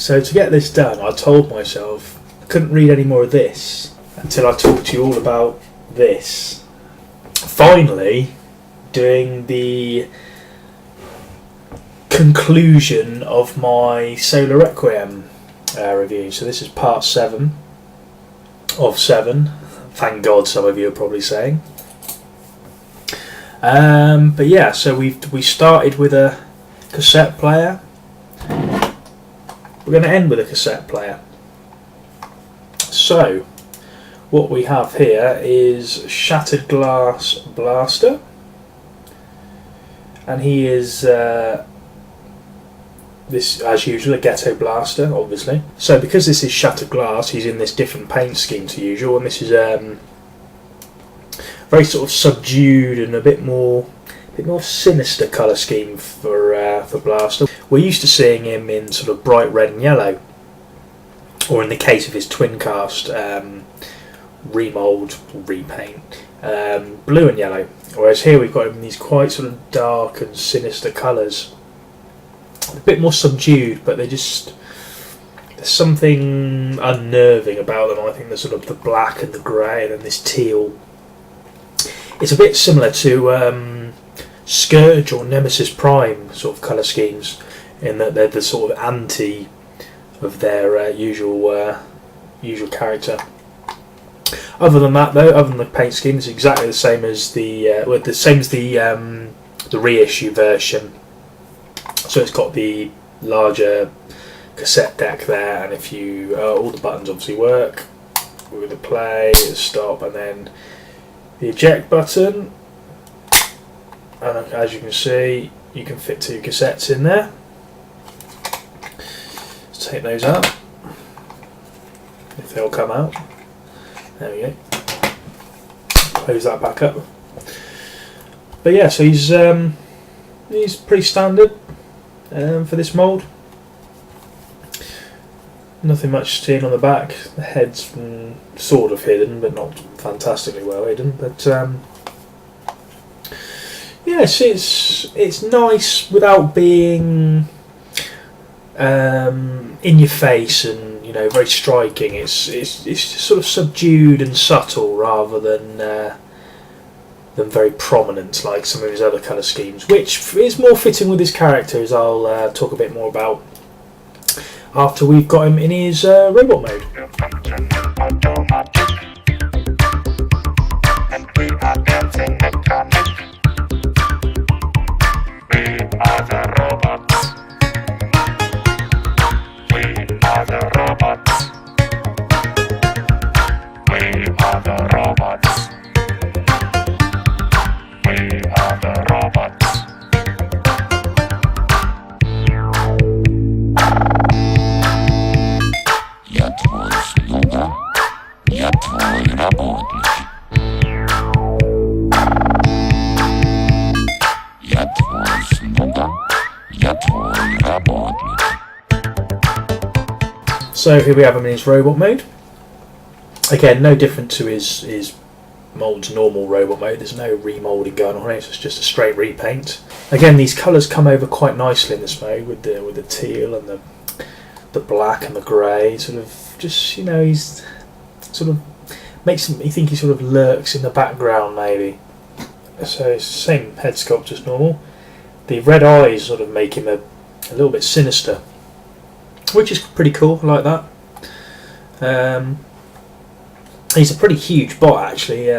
So to get this done, I told myself I couldn't read any more of this until I talked to you all about this. Finally, doing the conclusion of my Solar Requiem review. So this is part 7 of 7. Thank God, some of you are probably saying. But yeah, so we started with a cassette player. We're going to end with a cassette player. So what we have here is Shattered Glass Blaster, and he is this, as usual, a Ghetto Blaster, obviously. So because this is Shattered Glass, he's in this different paint scheme to usual, and this is very sort of subdued and a bit more sinister colour scheme for Blaster. We're used to seeing him in sort of bright red and yellow, or in the case of his twin cast, remould, repaint, blue and yellow. Whereas here we've got him in these quite sort of dark and sinister colours, a bit more subdued, but there's something unnerving about them. I think there's sort of the black and the grey and then this teal. It's a bit similar to Scourge or Nemesis Prime sort of colour schemes, in that they're the sort of anti of their usual character. Other than that, though, other than the paint scheme, it's exactly the same as the reissue version. So it's got the larger cassette deck there, and if you all the buttons obviously work with the play, stop, and then the eject button. And as you can see, you can fit 2 cassettes in there. Let's take those out, if they'll come out. There we go. Close that back up. But yeah, so he's pretty standard for this mould. Nothing much seen on the back. The head's sort of hidden, but not fantastically well hidden. But yes, it's nice without being in your face and very striking. It's just sort of subdued and subtle rather than very prominent like some of his other colour schemes, which is more fitting with his character, as I'll talk a bit more about after we've got him in his robot mode. And we are dancing mechanic. We are the robots. We are the robots. We are the robots. We are the robots. Я твой слуга, я твой работник. Я твой слуга, я твой работник. So here we have him in his robot mode. Again, no different to his mould's normal robot mode. There's no remoulding going on here, so it's just a straight repaint. Again, these colours come over quite nicely in this mode with the teal and the black and the grey. Sort of just he's sort of makes me think he sort of lurks in the background maybe. So it's the same head sculpt as normal. The red eyes sort of make him a little bit sinister, which is pretty cool. I like that. He's a pretty huge bot actually.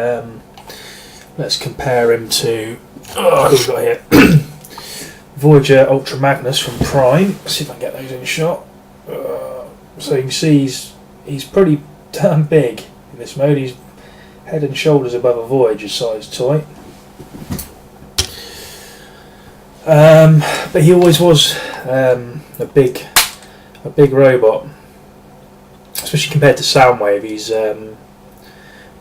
Let's compare him to who we've got here. Voyager Ultra Magnus from Prime. Let's see if I can get those in shot. So you can see he's pretty damn big in this mode. He's head and shoulders above a Voyager sized toy. But he always was a big robot, especially compared to Soundwave. He's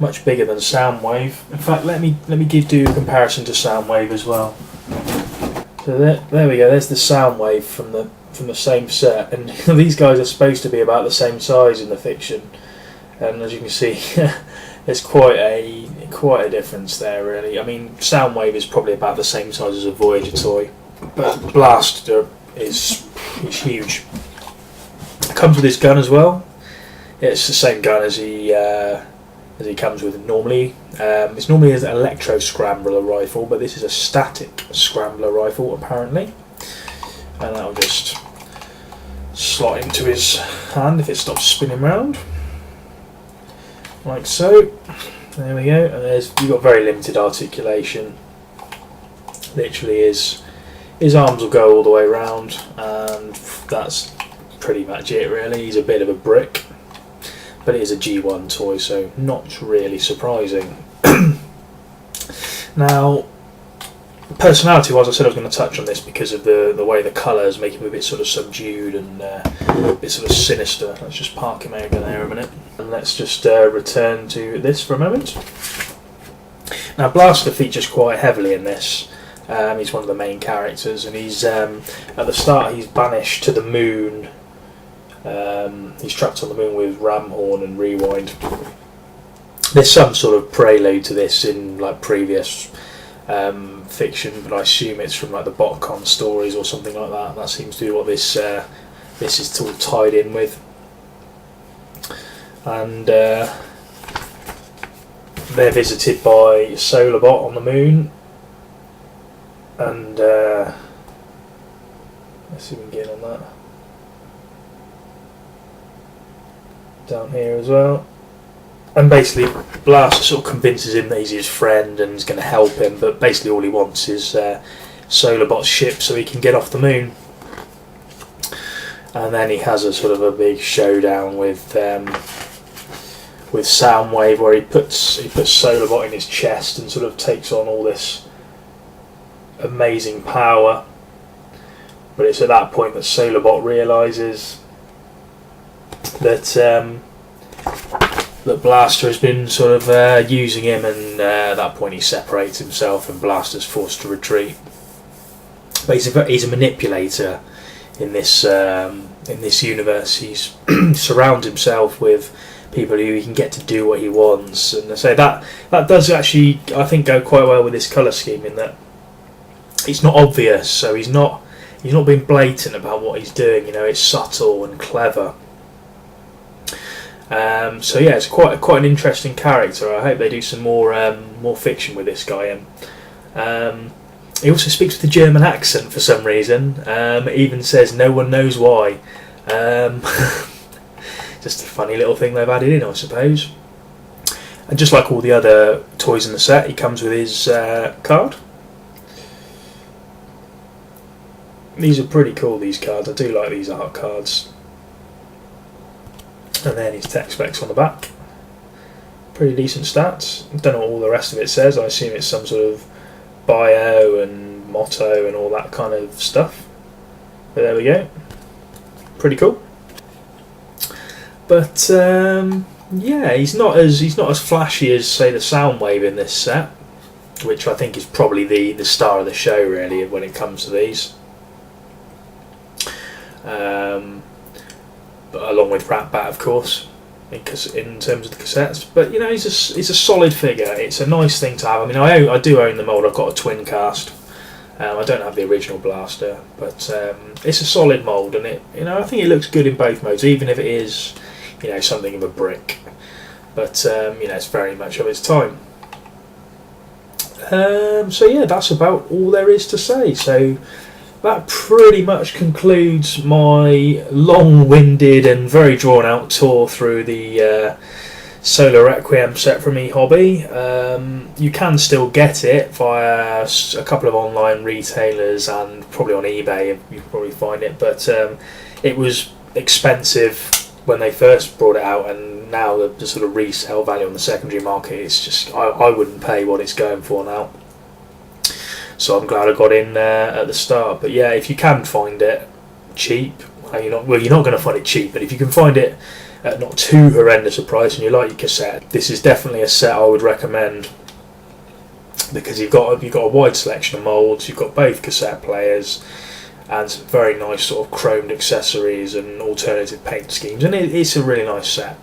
much bigger than Soundwave. In fact, let me do a comparison to Soundwave as well. So there we go. There's the Soundwave from the same set, and these guys are supposed to be about the same size in the fiction. And as you can see, there's quite a difference there, really. I mean, Soundwave is probably about the same size as a Voyager toy, but Blaster is huge. I Comes with his gun as well. It's the same gun as he comes with normally. It's normally an electro scrambler rifle, but this is a static scrambler rifle apparently, and that'll just slot into his hand if it stops spinning round, like so. There we go. And you've got very limited articulation. Literally, his arms will go all the way around, and that's pretty much it really. He's a bit of a brick, but it is a G1 toy, so not really surprising. Now, personality-wise, I said I was going to touch on this because of the way the colours make him a bit sort of subdued and a bit sort of sinister. Let's just park him over there a minute, and let's just return to this for a moment. Now, Blaster features quite heavily in this. He's one of the main characters, and he's at the start he's banished to the moon. He's trapped on the moon with Ramhorn and Rewind. There's some sort of prelude to this in like previous fiction, but I assume it's from like the BotCon stories or something like that. That seems to be what this is sort of tied in with. And they're visited by Solarbot on the moon. And let's see if we can get on that. Down here as well. And basically Blaster sort of convinces him that he's his friend and is going to help him, but basically all he wants is Solarbot's ship so he can get off the moon. And then he has a sort of a big showdown with Soundwave, where he puts Solarbot in his chest and sort of takes on all this amazing power. But it's at that point that Solarbot realises that that Blaster has been sort of using him, and at that point he separates himself and Blaster's forced to retreat. Basically, he's a manipulator in this universe. He's surrounds himself with people who he can get to do what he wants, and so that does actually, I think, go quite well with this colour scheme, in that it's not obvious, so he's not being blatant about what he's doing. You know, it's subtle and clever. So yeah, it's quite an interesting character. I hope they do some more fiction with this guy. He also speaks with a German accent for some reason. It even says no one knows why. Just a funny little thing they've added in, I suppose. And just like all the other toys in the set, he comes with his card. These are pretty cool, these cards. I do like these art cards. And then his tech specs on the back. Pretty decent stats. I don't know what all the rest of it says. I assume it's some sort of bio and motto and all that kind of stuff. But there we go. Pretty cool. But yeah, he's not as flashy as, say, the Soundwave in this set, which I think is probably the star of the show really when it comes to these. But along with Rat-Bat, of course, because in terms of the cassettes. But you know, he's a solid figure. It's a nice thing to have. I mean, I do own the mould. I've got a twin cast. I don't have the original Blaster, but it's a solid mould, and I think it looks good in both modes, even if it is, something of a brick. But it's very much of its time. So yeah, that's about all there is to say. So that pretty much concludes my long-winded and very drawn-out tour through the Solar Requiem set from eHobby. You can still get it via a couple of online retailers and probably on eBay. You can probably find it, but it was expensive when they first brought it out, and now the sort of resale value on the secondary market, it's just I wouldn't pay what it's going for now. So I'm glad I got in at the start. But yeah, if you can find it cheap, you're not going to find it cheap, but if you can find it at not too horrendous a price and you like your cassette, this is definitely a set I would recommend, because you've got a wide selection of moulds, you've got both cassette players and some very nice sort of chromed accessories and alternative paint schemes, and it's a really nice set.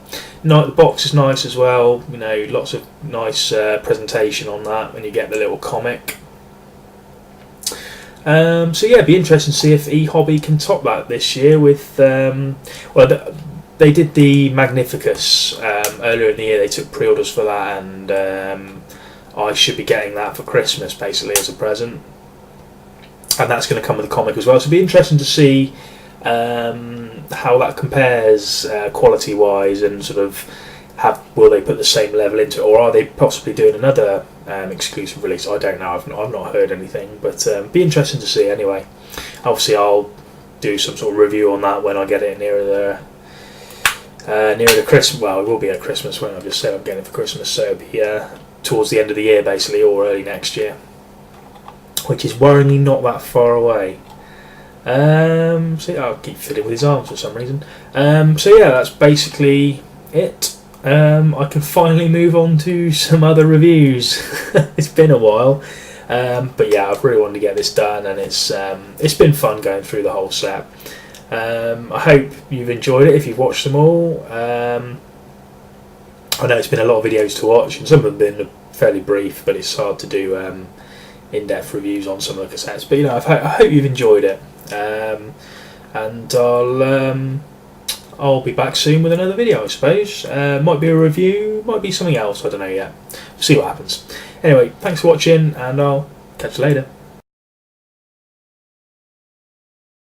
The box is nice as well, lots of nice presentation on that, and you get the little comic. So yeah, it'd be interesting to see if eHobby can top that this year with they did the Magnificus earlier in the year. They took pre-orders for that, and I should be getting that for Christmas basically as a present, and that's going to come with a comic as well. So it'd be interesting to see how that compares quality wise, and sort of will they put the same level into it, or are they possibly doing another exclusive release? I don't know. I've not heard anything, but be interesting to see anyway. Obviously, I'll do some sort of review on that when I get it nearer the Christmas. Well, it will be at Christmas when I just said I'm getting it for Christmas, so it'll be towards the end of the year basically, or early next year, which is worryingly not that far away. So yeah, I'll keep fiddling with his arms for some reason. So yeah, that's basically it. I can finally move on to some other reviews. It's been a while, but yeah, I've really wanted to get this done, and it's been fun going through the whole set. I hope you've enjoyed it if you've watched them all. I know it's been a lot of videos to watch, and some of them have been fairly brief, but it's hard to do in-depth reviews on some of the cassettes. But I hope you've enjoyed it, and I'll be back soon with another video, I suppose. Might be a review, might be something else, I don't know yet. See what happens. Anyway, thanks for watching, and I'll catch you later.